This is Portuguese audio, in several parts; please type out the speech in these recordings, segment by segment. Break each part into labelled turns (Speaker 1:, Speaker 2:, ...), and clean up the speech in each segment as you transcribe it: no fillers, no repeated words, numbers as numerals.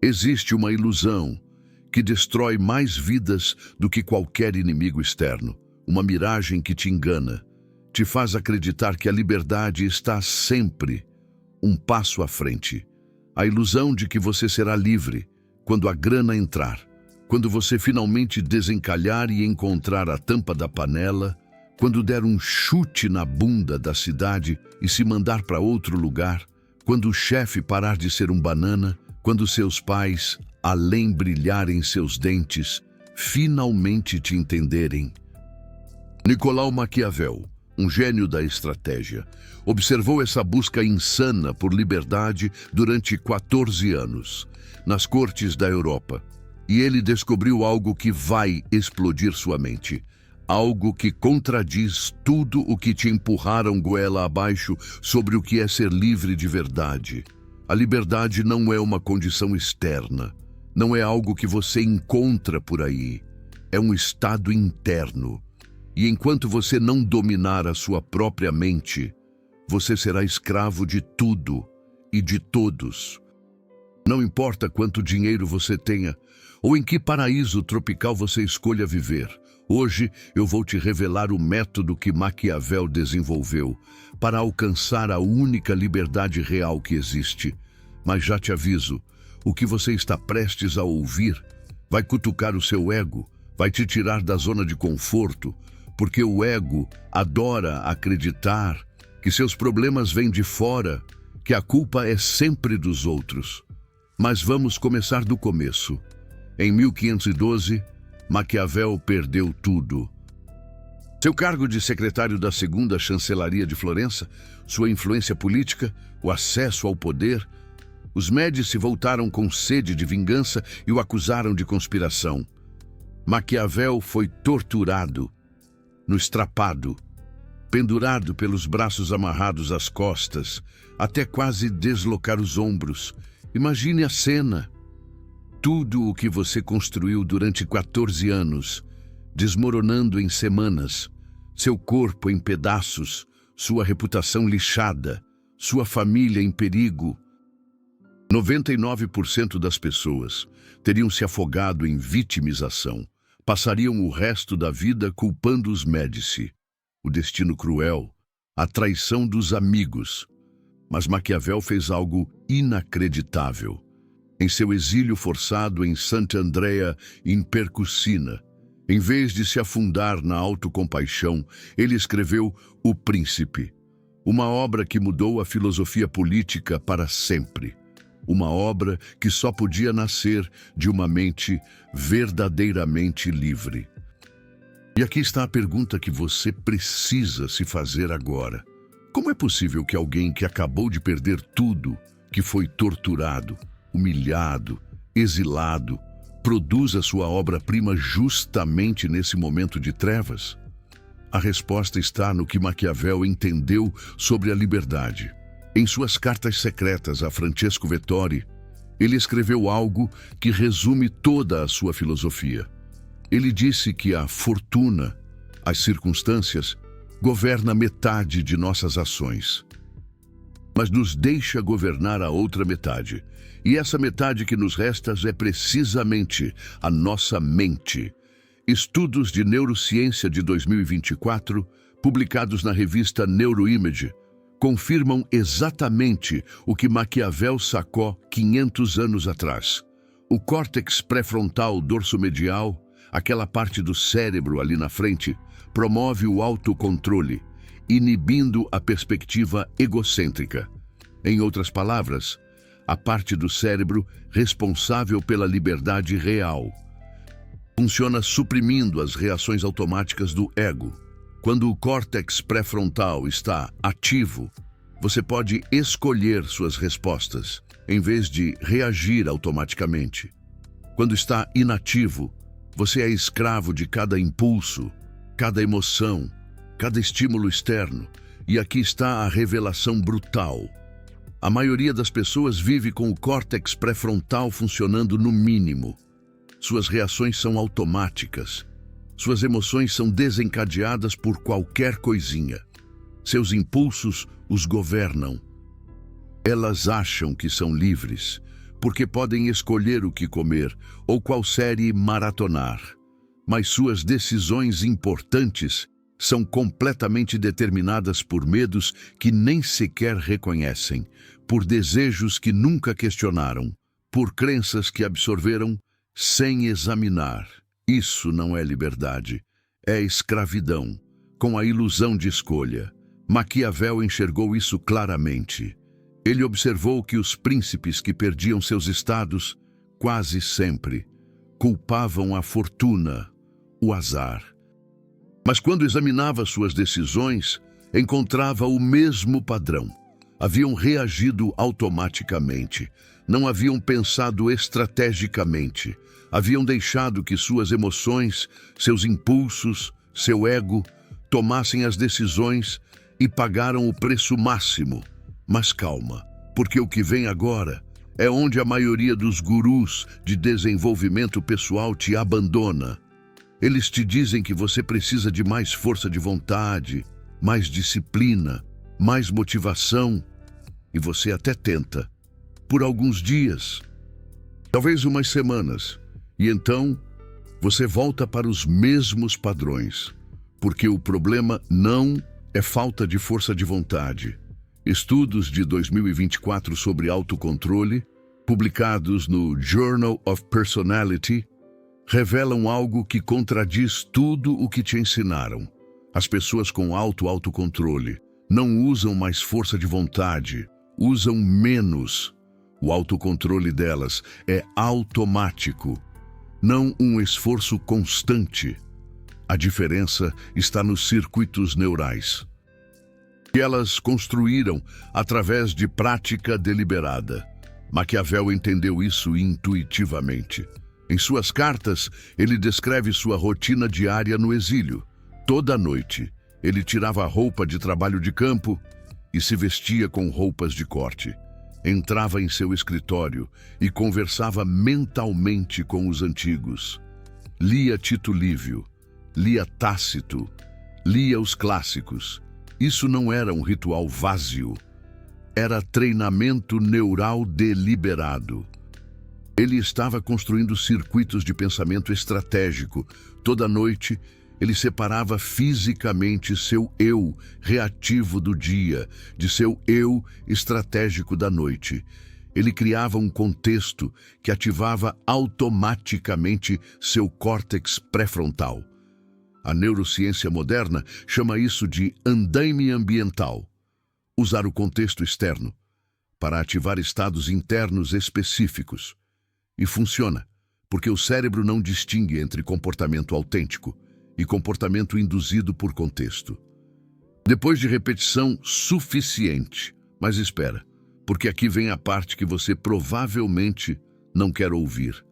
Speaker 1: Existe uma ilusão que destrói mais vidas do que qualquer inimigo externo. Uma miragem que te engana, te faz acreditar que a liberdade está sempre um passo à frente. A ilusão de que você será livre quando a grana entrar, quando você finalmente desencalhar e encontrar a tampa da panela, quando der um chute na bunda da cidade e se mandar para outro lugar, quando o chefe parar de ser um banana, quando seus pais, além brilharem seus dentes, finalmente te entenderem. Nicolau Maquiavel, um gênio da estratégia, observou essa busca insana por liberdade durante 14 anos, nas cortes da Europa. E ele descobriu algo que vai explodir sua mente. Algo que contradiz tudo o que te empurraram goela abaixo sobre o que é ser livre de verdade. A liberdade não é uma condição externa. Não é algo que você encontra por aí. É um estado interno. E enquanto você não dominar a sua própria mente, você será escravo de tudo e de todos. Não importa quanto dinheiro você tenha, ou em que paraíso tropical você escolha viver. Hoje eu vou te revelar o método que Maquiavel desenvolveu para alcançar a única liberdade real que existe. Mas já te aviso, o que você está prestes a ouvir vai cutucar o seu ego, vai te tirar da zona de conforto, porque o ego adora acreditar que seus problemas vêm de fora, que a culpa é sempre dos outros. Mas vamos começar do começo. Em 1512, Maquiavel perdeu tudo. Seu cargo de secretário da segunda chancelaria de Florença, sua influência política, o acesso ao poder. Os Médici voltaram com sede de vingança e o acusaram de conspiração. Maquiavel foi torturado, no estrapado, pendurado pelos braços amarrados às costas, até quase deslocar os ombros. Imagine a cena. Tudo o que você construiu durante 14 anos, desmoronando em semanas, seu corpo em pedaços, sua reputação lixada, sua família em perigo. 99% das pessoas teriam se afogado em vitimização. Passariam o resto da vida culpando os Médici, o destino cruel, a traição dos amigos. Mas Maquiavel fez algo inacreditável. Em seu exílio forçado em Sant'Andrea in Percussina, em vez de se afundar na autocompaixão, ele escreveu O Príncipe, uma obra que mudou a filosofia política para sempre. Uma obra que só podia nascer de uma mente verdadeiramente livre. E aqui está a pergunta que você precisa se fazer agora. Como é possível que alguém que acabou de perder tudo, que foi torturado, humilhado, exilado, produza sua obra-prima justamente nesse momento de trevas? A resposta está no que Maquiavel entendeu sobre a liberdade. Em suas cartas secretas a Francesco Vettori, ele escreveu algo que resume toda a sua filosofia. Ele disse que a fortuna, as circunstâncias, governa metade de nossas ações, mas nos deixa governar a outra metade. E essa metade que nos resta é precisamente a nossa mente. Estudos de neurociência de 2024, publicados na revista Neuroimage, confirmam exatamente o que Maquiavel sacou 500 anos atrás. O córtex pré-frontal dorsomedial, aquela parte do cérebro ali na frente, promove o autocontrole, inibindo a perspectiva egocêntrica. Em outras palavras, a parte do cérebro responsável pela liberdade real funciona suprimindo as reações automáticas do ego. Quando o córtex pré-frontal está ativo, você pode escolher suas respostas, em vez de reagir automaticamente. Quando está inativo, você é escravo de cada impulso, cada emoção, cada estímulo externo. E aqui está a revelação brutal. A maioria das pessoas vive com o córtex pré-frontal funcionando no mínimo. Suas reações são automáticas. Suas emoções são desencadeadas por qualquer coisinha. Seus impulsos os governam. Elas acham que são livres, porque podem escolher o que comer ou qual série maratonar. Mas suas decisões importantes são completamente determinadas por medos que nem sequer reconhecem, por desejos que nunca questionaram, por crenças que absorveram sem examinar. Isso não é liberdade, é escravidão, com a ilusão de escolha. Maquiavel enxergou isso claramente. Ele observou que os príncipes que perdiam seus estados, quase sempre, culpavam a fortuna, o azar. Mas quando examinava suas decisões, encontrava o mesmo padrão. Haviam reagido automaticamente, não haviam pensado estrategicamente, haviam deixado que suas emoções, seus impulsos, seu ego, tomassem as decisões e pagaram o preço máximo. Mas calma, porque o que vem agora é onde a maioria dos gurus de desenvolvimento pessoal te abandona. Eles te dizem que você precisa de mais força de vontade, mais disciplina, mais motivação, e você até tenta, por alguns dias, talvez umas semanas, e então você volta para os mesmos padrões, porque o problema não é falta de força de vontade. Estudos de 2024 sobre autocontrole, publicados no Journal of Personality, revelam algo que contradiz tudo o que te ensinaram. As pessoas com autocontrole não usam mais força de vontade, usam menos. O autocontrole delas é automático, não um esforço constante. A diferença está nos circuitos neurais, que elas construíram através de prática deliberada. Maquiavel entendeu isso intuitivamente. Em suas cartas, ele descreve sua rotina diária no exílio. Toda noite, ele tirava a roupa de trabalho de campo e se vestia com roupas de corte. Entrava em seu escritório e conversava mentalmente com os antigos. Lia Tito Livio, lia Tácito, lia os clássicos. Isso não era um ritual vazio. Era treinamento neural deliberado. Ele estava construindo circuitos de pensamento estratégico. Toda noite, ele separava fisicamente seu eu reativo do dia de seu eu estratégico da noite. Ele criava um contexto que ativava automaticamente seu córtex pré-frontal. A neurociência moderna chama isso de andaime ambiental. Usar o contexto externo para ativar estados internos específicos. E funciona, porque o cérebro não distingue entre comportamento autêntico e comportamento induzido por contexto. Depois de repetição suficiente, mas espera, porque aqui vem a parte que você provavelmente não quer ouvir.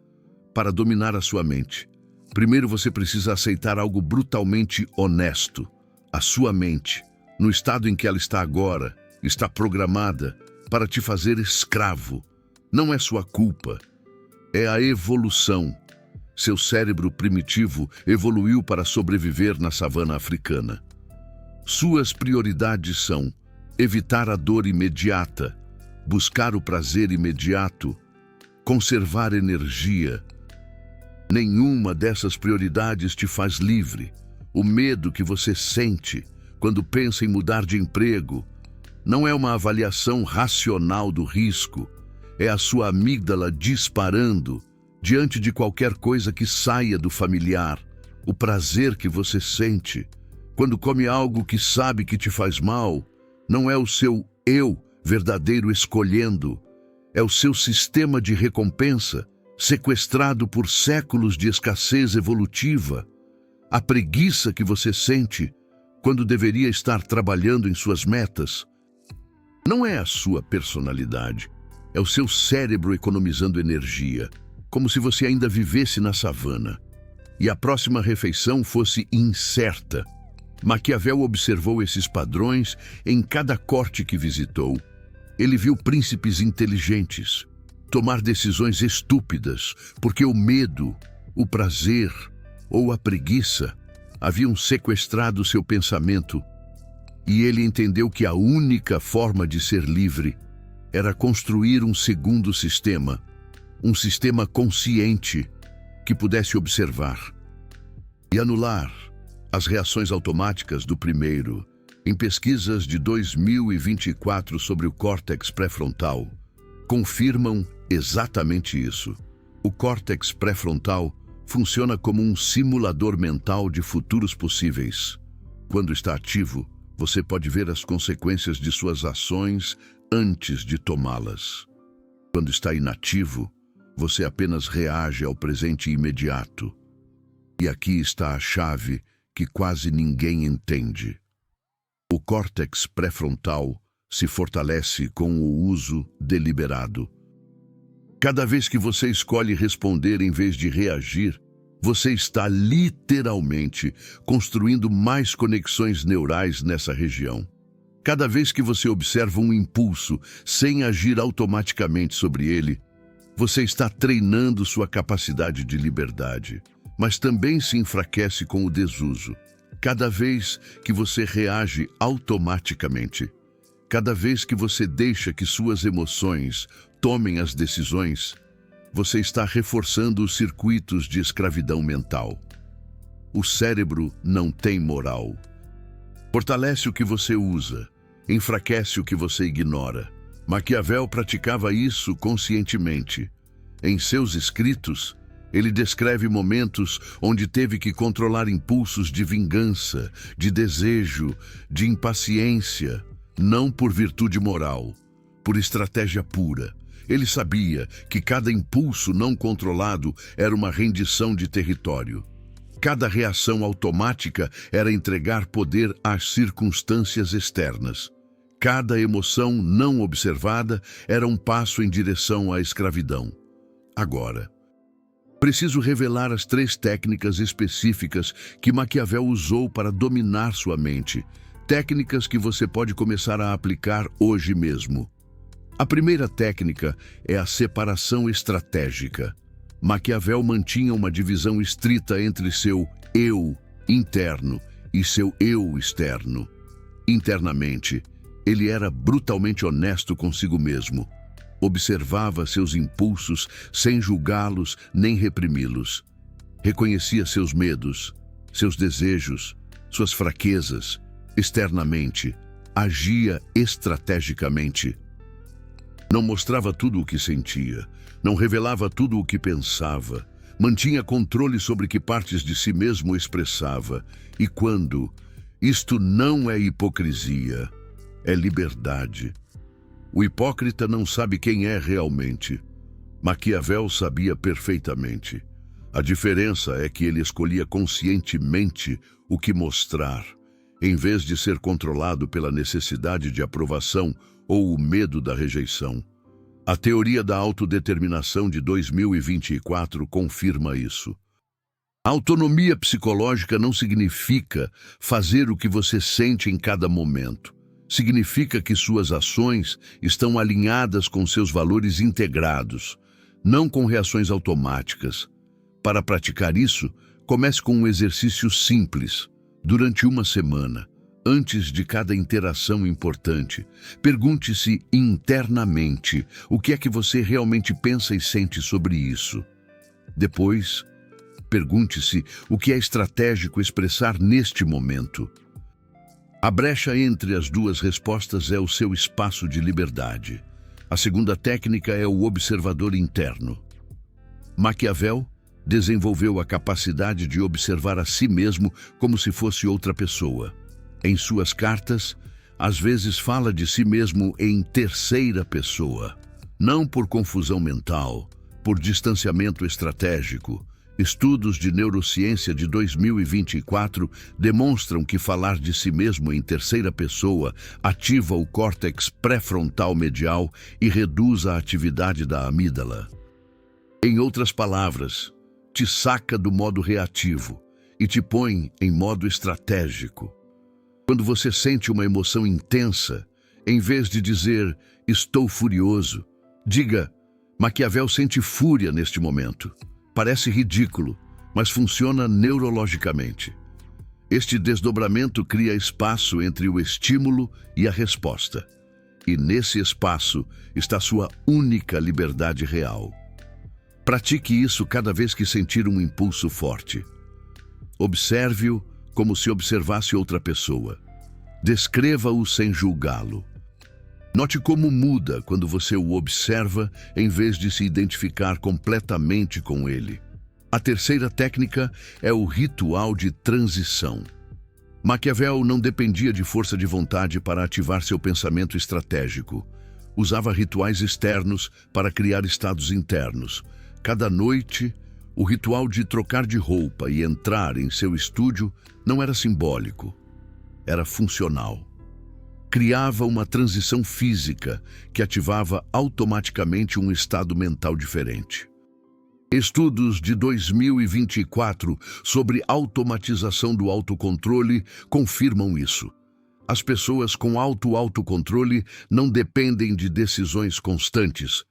Speaker 1: Para dominar a sua mente, primeiro você precisa aceitar algo brutalmente honesto. A sua mente, no estado em que ela está agora, está programada para te fazer escravo. Não é sua culpa. É a evolução. Seu cérebro primitivo evoluiu para sobreviver na savana africana. Suas prioridades são evitar a dor imediata, buscar o prazer imediato, conservar energia. Nenhuma dessas prioridades te faz livre. O medo que você sente quando pensa em mudar de emprego não é uma avaliação racional do risco, é a sua amígdala disparando diante de qualquer coisa que saia do familiar. O prazer que você sente quando come algo que sabe que te faz mal não é o seu eu verdadeiro escolhendo, é o seu sistema de recompensa sequestrado por séculos de escassez evolutiva. A preguiça que você sente quando deveria estar trabalhando em suas metas não é a sua personalidade, é o seu cérebro economizando energia, como se você ainda vivesse na savana e a próxima refeição fosse incerta. Maquiavel observou esses padrões em cada corte que visitou. Ele viu príncipes inteligentes tomar decisões estúpidas porque o medo, o prazer ou a preguiça haviam sequestrado seu pensamento, e ele entendeu que a única forma de ser livre era construir um segundo sistema, um sistema consciente que pudesse observar e anular as reações automáticas do primeiro. Em pesquisas de 2024 sobre o córtex pré-frontal, confirmam exatamente isso. O córtex pré-frontal funciona como um simulador mental de futuros possíveis. Quando está ativo, você pode ver as consequências de suas ações antes de tomá-las. Quando está inativo, você apenas reage ao presente imediato. E aqui está a chave que quase ninguém entende. O córtex pré-frontal se fortalece com o uso deliberado. Cada vez que você escolhe responder em vez de reagir, você está literalmente construindo mais conexões neurais nessa região. Cada vez que você observa um impulso sem agir automaticamente sobre ele, você está treinando sua capacidade de liberdade, mas também se enfraquece com o desuso. Cada vez que você reage automaticamente, cada vez que você deixa que suas emoções tomem as decisões, você está reforçando os circuitos de escravidão mental. O cérebro não tem moral. Fortalece o que você usa, enfraquece o que você ignora. Maquiavel praticava isso conscientemente. Em seus escritos, ele descreve momentos onde teve que controlar impulsos de vingança, de desejo, de impaciência, não por virtude moral, por estratégia pura. Ele sabia que cada impulso não controlado era uma rendição de território. Cada reação automática era entregar poder às circunstâncias externas. Cada emoção não observada era um passo em direção à escravidão. Agora, preciso revelar as 3 técnicas específicas que Maquiavel usou para dominar sua mente. Técnicas que você pode começar a aplicar hoje mesmo. A primeira técnica é a separação estratégica. Maquiavel mantinha uma divisão estrita entre seu eu interno e seu eu externo. Internamente, ele era brutalmente honesto consigo mesmo. Observava seus impulsos sem julgá-los nem reprimi-los. Reconhecia seus medos, seus desejos, suas fraquezas. Externamente, agia estrategicamente. Não mostrava tudo o que sentia, não revelava tudo o que pensava, mantinha controle sobre que partes de si mesmo expressava. E quando? Isto não é hipocrisia, é liberdade. O hipócrita não sabe quem é realmente. Maquiavel sabia perfeitamente. A diferença é que ele escolhia conscientemente o que mostrar, em vez de ser controlado pela necessidade de aprovação ou o medo da rejeição. A teoria da autodeterminação de 2024 confirma isso. A autonomia psicológica não significa fazer o que você sente em cada momento. Significa que suas ações estão alinhadas com seus valores integrados, não com reações automáticas. Para praticar isso, comece com um exercício simples. Durante uma semana, antes de cada interação importante, pergunte-se internamente o que é que você realmente pensa e sente sobre isso. Depois, pergunte-se o que é estratégico expressar neste momento. A brecha entre as duas respostas é o seu espaço de liberdade. A segunda técnica é o observador interno. Maquiavel desenvolveu a capacidade de observar a si mesmo como se fosse outra pessoa. Em suas cartas, às vezes fala de si mesmo em terceira pessoa. Não por confusão mental, por distanciamento estratégico. Estudos de neurociência de 2024 demonstram que falar de si mesmo em terceira pessoa ativa o córtex pré-frontal medial e reduz a atividade da amígdala. Em outras palavras, te saca do modo reativo e te põe em modo estratégico. Quando você sente uma emoção intensa, em vez de dizer "estou furioso", diga "Maquiavel sente fúria neste momento". Parece ridículo, mas funciona neurologicamente. Este desdobramento cria espaço entre o estímulo e a resposta. E nesse espaço está sua única liberdade real. Pratique isso cada vez que sentir um impulso forte. Observe-o como se observasse outra pessoa. Descreva-o sem julgá-lo. Note como muda quando você o observa em vez de se identificar completamente com ele. A terceira técnica é o ritual de transição. Maquiavel não dependia de força de vontade para ativar seu pensamento estratégico. Usava rituais externos para criar estados internos. Cada noite, o ritual de trocar de roupa e entrar em seu estúdio não era simbólico, era funcional. Criava uma transição física que ativava automaticamente um estado mental diferente. Estudos de 2024 sobre automatização do autocontrole confirmam isso. As pessoas com alto autocontrole não dependem de decisões constantes.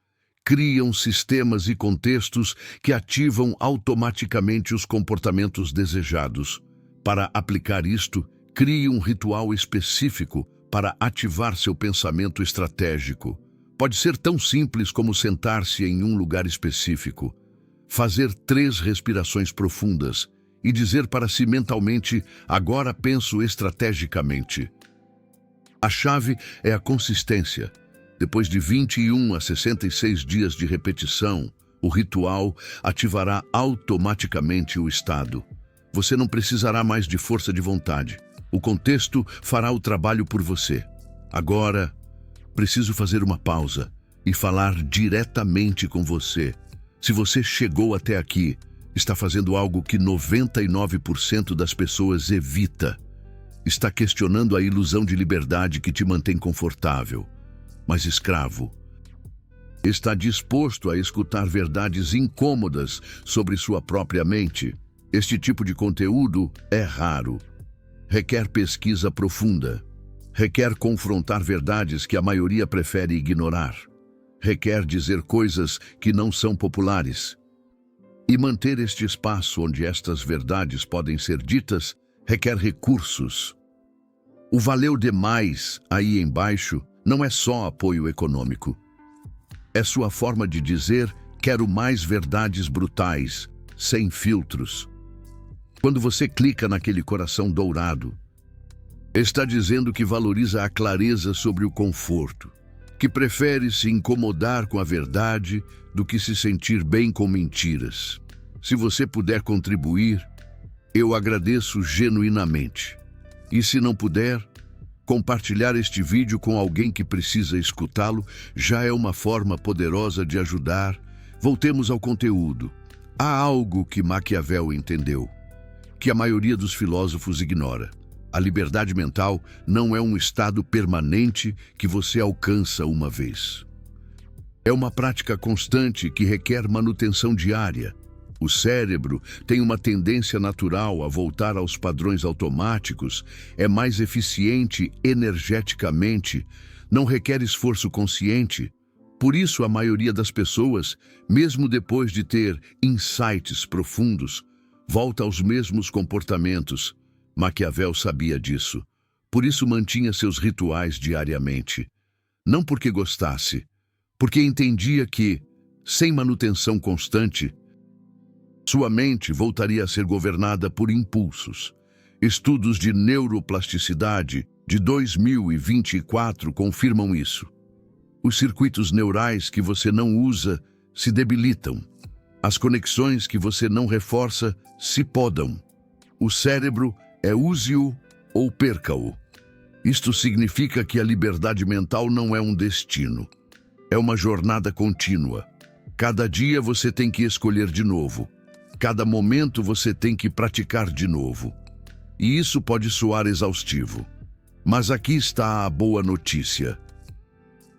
Speaker 1: Criam sistemas e contextos que ativam automaticamente os comportamentos desejados. Para aplicar isto, crie um ritual específico para ativar seu pensamento estratégico. Pode ser tão simples como sentar-se em um lugar específico, fazer 3 respirações profundas e dizer para si mentalmente: agora penso estrategicamente. A chave é a consistência. Depois de 21 a 66 dias de repetição, o ritual ativará automaticamente o estado. Você não precisará mais de força de vontade. O contexto fará o trabalho por você. Agora, preciso fazer uma pausa e falar diretamente com você. Se você chegou até aqui, está fazendo algo que 99% das pessoas evita. Está questionando a ilusão de liberdade que te mantém confortável, mas escravo. Está disposto a escutar verdades incômodas sobre sua própria mente. Este tipo de conteúdo é raro. Requer pesquisa profunda. Requer confrontar verdades que a maioria prefere ignorar. Requer dizer coisas que não são populares. E manter este espaço onde estas verdades podem ser ditas requer recursos. O valeu demais aí embaixo não é só apoio econômico. É sua forma de dizer: quero mais verdades brutais, sem filtros. Quando você clica naquele coração dourado, está dizendo que valoriza a clareza sobre o conforto, que prefere se incomodar com a verdade do que se sentir bem com mentiras. Se você puder contribuir, eu agradeço genuinamente. E se não puder, compartilhar este vídeo com alguém que precisa escutá-lo já é uma forma poderosa de ajudar. Voltemos ao conteúdo. Há algo que Maquiavel entendeu, que a maioria dos filósofos ignora. A liberdade mental não é um estado permanente que você alcança uma vez. É uma prática constante que requer manutenção diária. O cérebro tem uma tendência natural a voltar aos padrões automáticos, é mais eficiente energeticamente, não requer esforço consciente. Por isso, a maioria das pessoas, mesmo depois de ter insights profundos, volta aos mesmos comportamentos. Maquiavel sabia disso. Por isso mantinha seus rituais diariamente. Não porque gostasse, porque entendia que, sem manutenção constante, sua mente voltaria a ser governada por impulsos. Estudos de neuroplasticidade de 2024 confirmam isso. Os circuitos neurais que você não usa se debilitam. As conexões que você não reforça se podam. O cérebro é use-o ou perca-o. Isto significa que a liberdade mental não é um destino. É uma jornada contínua. Cada dia você tem que escolher de novo. Cada momento você tem que praticar de novo. E isso pode soar exaustivo. Mas aqui está a boa notícia.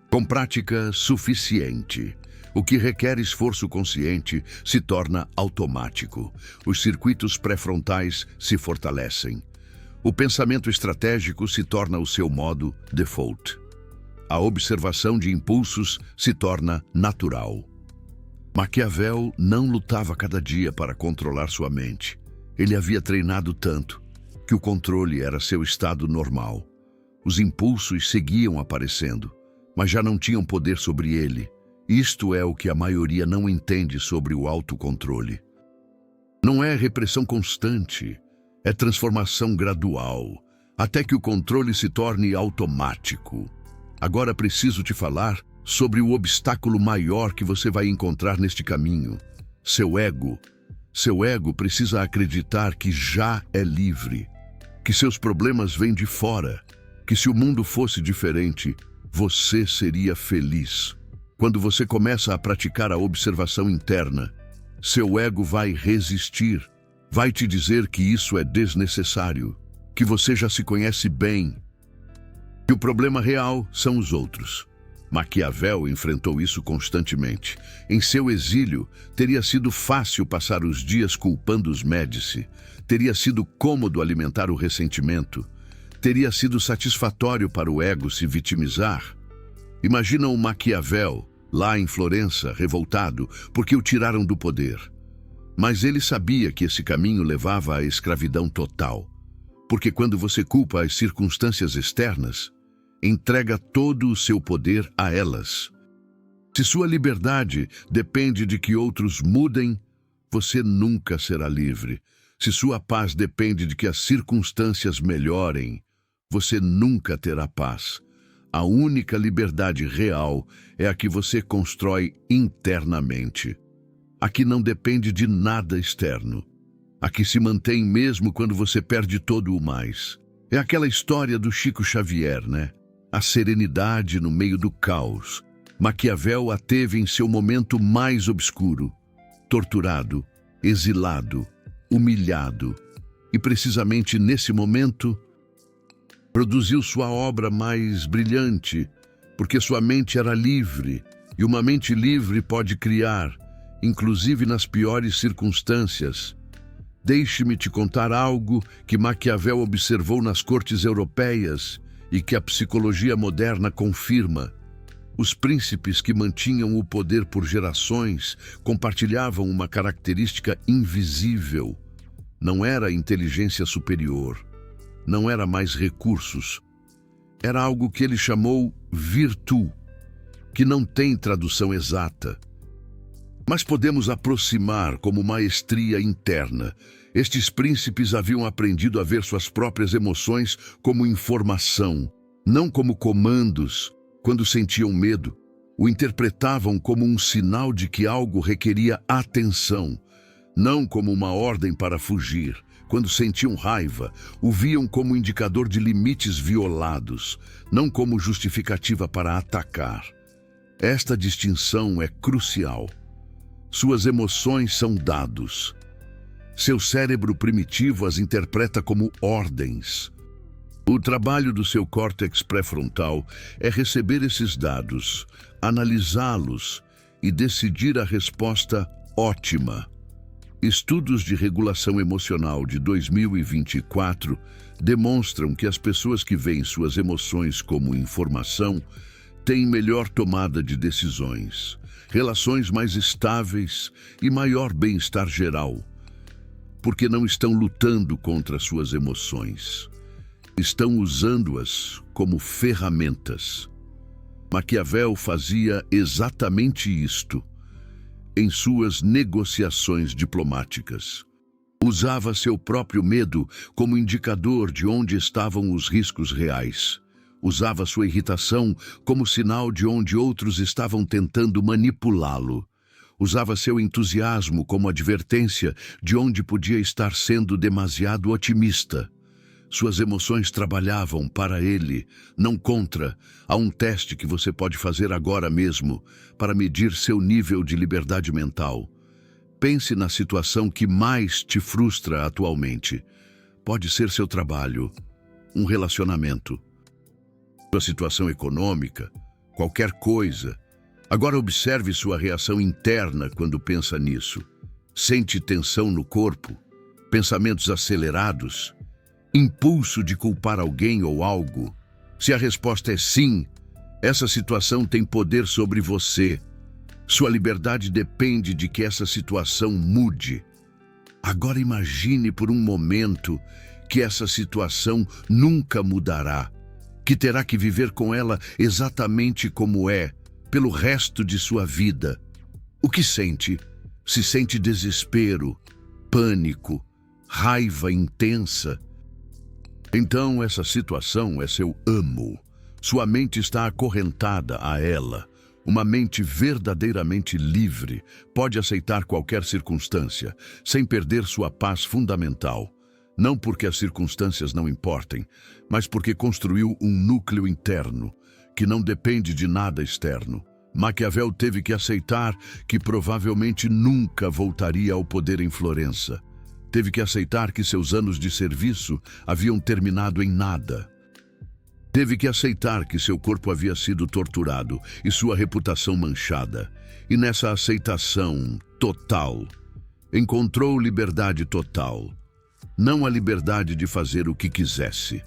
Speaker 1: Com prática suficiente, o que requer esforço consciente se torna automático. Os circuitos pré-frontais se fortalecem. O pensamento estratégico se torna o seu modo default. A observação de impulsos se torna natural. Maquiavel não lutava cada dia para controlar sua mente. Ele havia treinado tanto que o controle era seu estado normal. Os impulsos seguiam aparecendo, mas já não tinham poder sobre ele. Isto é o que a maioria não entende sobre o autocontrole. Não é repressão constante, é transformação gradual, até que o controle se torne automático. Agora preciso te falar sobre o obstáculo maior que você vai encontrar neste caminho: seu ego. Seu ego precisa acreditar que já é livre, que seus problemas vêm de fora, que se o mundo fosse diferente, você seria feliz. Quando você começa a praticar a observação interna, seu ego vai resistir, vai te dizer que isso é desnecessário, que você já se conhece bem, que o problema real são os outros. Maquiavel enfrentou isso constantemente. Em seu exílio, teria sido fácil passar os dias culpando os Médici, teria sido cômodo alimentar o ressentimento, teria sido satisfatório para o ego se vitimizar. Imagina um Maquiavel, lá em Florença, revoltado, porque o tiraram do poder. Mas ele sabia que esse caminho levava à escravidão total. Porque quando você culpa as circunstâncias externas, entrega todo o seu poder a elas. Se sua liberdade depende de que outros mudem, você nunca será livre. Se sua paz depende de que as circunstâncias melhorem, você nunca terá paz. A única liberdade real é a que você constrói internamente. A que não depende de nada externo. A que se mantém mesmo quando você perde todo o mais. É aquela história do Chico Xavier, né? A serenidade no meio do caos. Maquiavel a teve em seu momento mais obscuro. Torturado, exilado, humilhado. E precisamente nesse momento, produziu sua obra mais brilhante, porque sua mente era livre, e uma mente livre pode criar, inclusive nas piores circunstâncias. Deixe-me te contar algo que Maquiavel observou nas cortes europeias e que a psicologia moderna confirma. Os príncipes que mantinham o poder por gerações compartilhavam uma característica invisível. Não era inteligência superior, não era mais recursos. Era algo que ele chamou virtude, que não tem tradução exata. Mas podemos aproximar como maestria interna. Estes príncipes haviam aprendido a ver suas próprias emoções como informação, não como comandos. Quando sentiam medo, o interpretavam como um sinal de que algo requeria atenção, não como uma ordem para fugir. Quando sentiam raiva, o viam como indicador de limites violados, não como justificativa para atacar. Esta distinção é crucial. Suas emoções são dados. Seu cérebro primitivo as interpreta como ordens. O trabalho do seu córtex pré-frontal é receber esses dados, analisá-los e decidir a resposta ótima. Estudos de regulação emocional de 2024 demonstram que as pessoas que veem suas emoções como informação têm melhor tomada de decisões, relações mais estáveis e maior bem-estar geral, porque não estão lutando contra suas emoções. Estão usando-as como ferramentas. Maquiavel fazia exatamente isto em suas negociações diplomáticas. Usava seu próprio medo como indicador de onde estavam os riscos reais. Usava sua irritação como sinal de onde outros estavam tentando manipulá-lo. Usava seu entusiasmo como advertência de onde podia estar sendo demasiado otimista. Suas emoções trabalhavam para ele, não contra. Há um teste que você pode fazer agora mesmo para medir seu nível de liberdade mental. Pense na situação que mais te frustra atualmente. Pode ser seu trabalho, um relacionamento, sua situação econômica, qualquer coisa. Agora observe sua reação interna quando pensa nisso. Sente tensão no corpo, pensamentos acelerados, impulso de culpar alguém ou algo. Se a resposta é sim, essa situação tem poder sobre você. Sua liberdade depende de que essa situação mude. Agora imagine por um momento que essa situação nunca mudará, que terá que viver com ela exatamente como é, pelo resto de sua vida. O que sente? Se sente desespero, pânico, raiva intensa. Então essa situação é seu amo. Sua mente está acorrentada a ela. Uma mente verdadeiramente livre pode aceitar qualquer circunstância, sem perder sua paz fundamental. Não porque as circunstâncias não importem, mas porque construiu um núcleo interno, que não depende de nada externo. Maquiavel teve que aceitar que provavelmente nunca voltaria ao poder em Florença. Teve que aceitar que seus anos de serviço haviam terminado em nada. Teve que aceitar que seu corpo havia sido torturado e sua reputação manchada. E nessa aceitação total, encontrou liberdade total. Não a liberdade de fazer o que quisesse.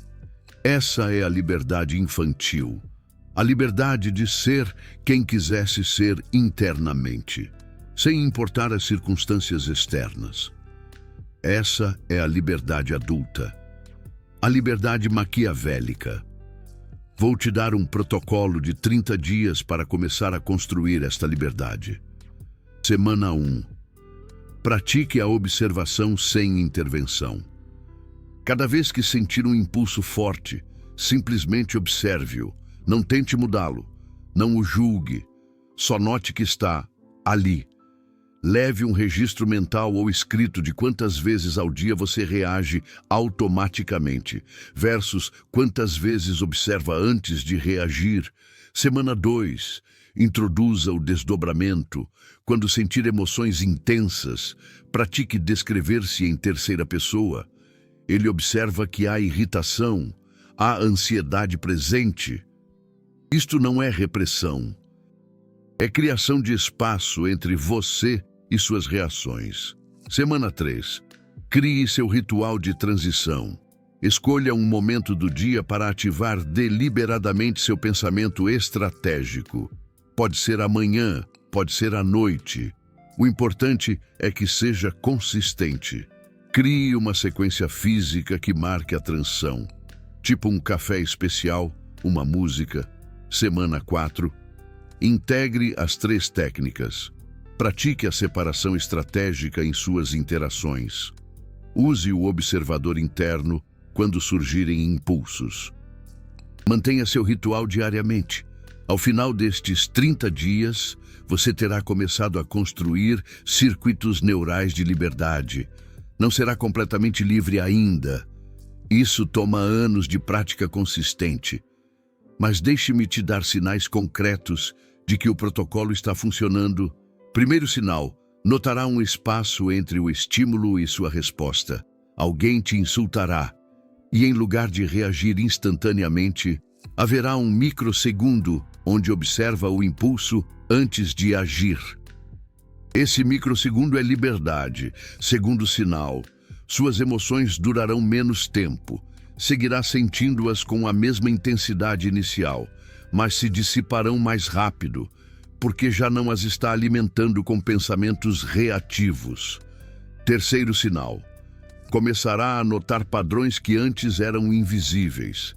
Speaker 1: Essa é a liberdade infantil. A liberdade de ser quem quisesse ser internamente, sem importar as circunstâncias externas. Essa é a liberdade adulta. A liberdade maquiavélica. Vou te dar um protocolo de 30 dias para começar a construir esta liberdade. Semana 1. Pratique a observação sem intervenção. Cada vez que sentir um impulso forte, simplesmente observe-o. Não tente mudá-lo. Não o julgue. Só note que está ali. Leve um registro mental ou escrito de quantas vezes ao dia você reage automaticamente, versus quantas vezes observa antes de reagir. Semana 2. Introduza o desdobramento. Quando sentir emoções intensas, pratique descrever-se em terceira pessoa. Ele observa que há irritação, há ansiedade presente. Isto não é repressão. É criação de espaço entre você e suas reações. Semana 3. Crie seu ritual de transição. Escolha um momento do dia para ativar deliberadamente seu pensamento estratégico. Pode ser amanhã, pode ser à noite. O importante é que seja consistente. Crie uma sequência física que marque a transição, tipo um café especial, uma música. Semana 4. Integre as 3 técnicas. Pratique a separação estratégica em suas interações. Use o observador interno quando surgirem impulsos. Mantenha seu ritual diariamente. Ao final destes 30 dias, você terá começado a construir circuitos neurais de liberdade. Não será completamente livre ainda. Isso toma anos de prática consistente. Mas deixe-me te dar sinais concretos de que o protocolo está funcionando. Primeiro sinal, notará um espaço entre o estímulo e sua resposta. Alguém te insultará, e em lugar de reagir instantaneamente, haverá um microsegundo onde observa o impulso antes de agir. Esse microsegundo é liberdade. Segundo sinal, suas emoções durarão menos tempo. Seguirá sentindo-as com a mesma intensidade inicial, mas se dissiparão mais rápido, porque já não as está alimentando com pensamentos reativos. Terceiro sinal. Começará a notar padrões que antes eram invisíveis.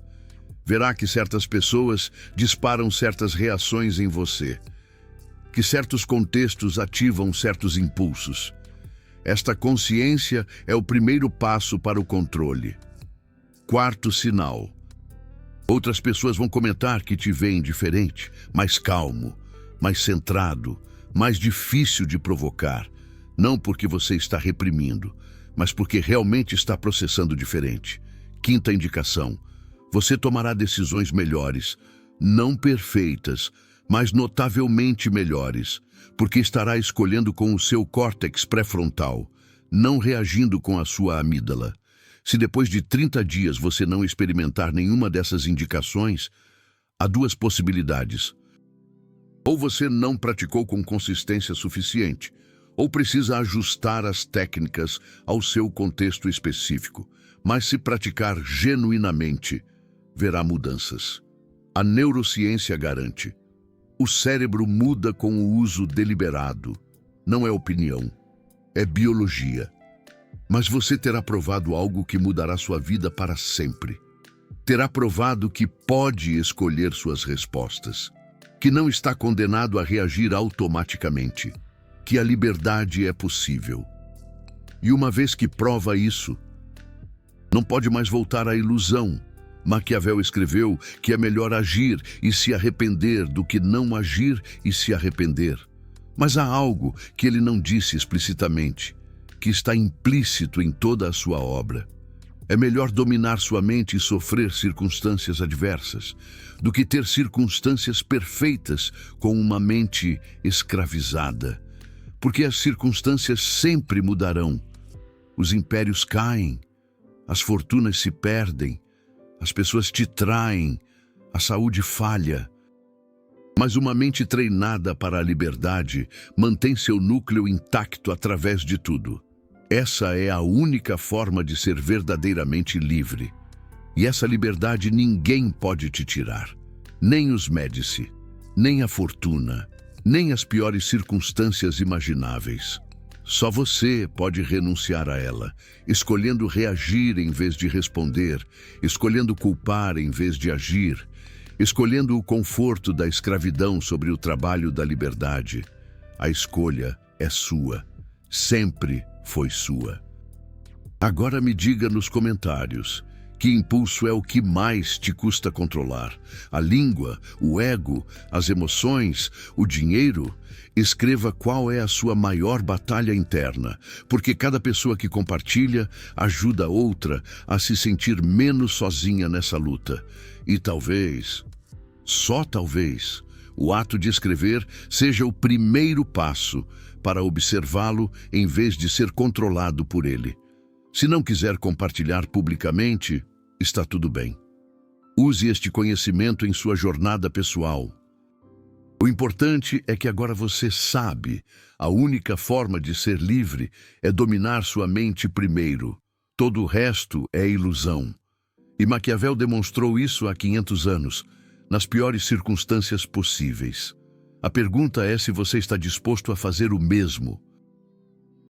Speaker 1: Verá que certas pessoas disparam certas reações em você, que certos contextos ativam certos impulsos. Esta consciência é o primeiro passo para o controle. Quarto sinal. Outras pessoas vão comentar que te veem diferente, mais calmo, mais centrado, mais difícil de provocar. Não porque você está reprimindo, mas porque realmente está processando diferente. Quinta indicação. Você tomará decisões melhores, não perfeitas, mas notavelmente melhores, porque estará escolhendo com o seu córtex pré-frontal, não reagindo com a sua amígdala. Se depois de 30 dias você não experimentar nenhuma dessas indicações, há 2 possibilidades. Ou você não praticou com consistência suficiente, ou precisa ajustar as técnicas ao seu contexto específico. Mas se praticar genuinamente, verá mudanças. A neurociência garante. O cérebro muda com o uso deliberado. Não é opinião, é biologia. Mas você terá provado algo que mudará sua vida para sempre. Terá provado que pode escolher suas respostas. que não está condenado a reagir automaticamente, que a liberdade é possível. E uma vez que prova isso, não pode mais voltar à ilusão. Maquiavel escreveu que é melhor agir e se arrepender do que não agir e se arrepender. Mas há algo que ele não disse explicitamente, que está implícito em toda a sua obra. É melhor dominar sua mente e sofrer circunstâncias adversas, do que ter circunstâncias perfeitas com uma mente escravizada. Porque as circunstâncias sempre mudarão. Os impérios caem, as fortunas se perdem, as pessoas te traem, a saúde falha. Mas uma mente treinada para a liberdade mantém seu núcleo intacto através de tudo. Essa é a única forma de ser verdadeiramente livre. E essa liberdade ninguém pode te tirar. Nem os Médici, nem a fortuna, nem as piores circunstâncias imagináveis. Só você pode renunciar a ela, escolhendo reagir em vez de responder, escolhendo culpar em vez de agir, escolhendo o conforto da escravidão sobre o trabalho da liberdade. A escolha é sua, sempre foi sua. Agora me diga nos comentários, que impulso é o que mais te custa controlar? A língua, o ego, as emoções, o dinheiro? Escreva qual é a sua maior batalha interna, porque cada pessoa que compartilha ajuda outra a se sentir menos sozinha nessa luta. E talvez, só talvez, o ato de escrever seja o primeiro passo para observá-lo em vez de ser controlado por ele. Se não quiser compartilhar publicamente, está tudo bem. Use este conhecimento em sua jornada pessoal. O importante é que agora você sabe, a única forma de ser livre é dominar sua mente primeiro. Todo o resto é ilusão. E Maquiavel demonstrou isso há 500 anos, nas piores circunstâncias possíveis. A pergunta é se você está disposto a fazer o mesmo.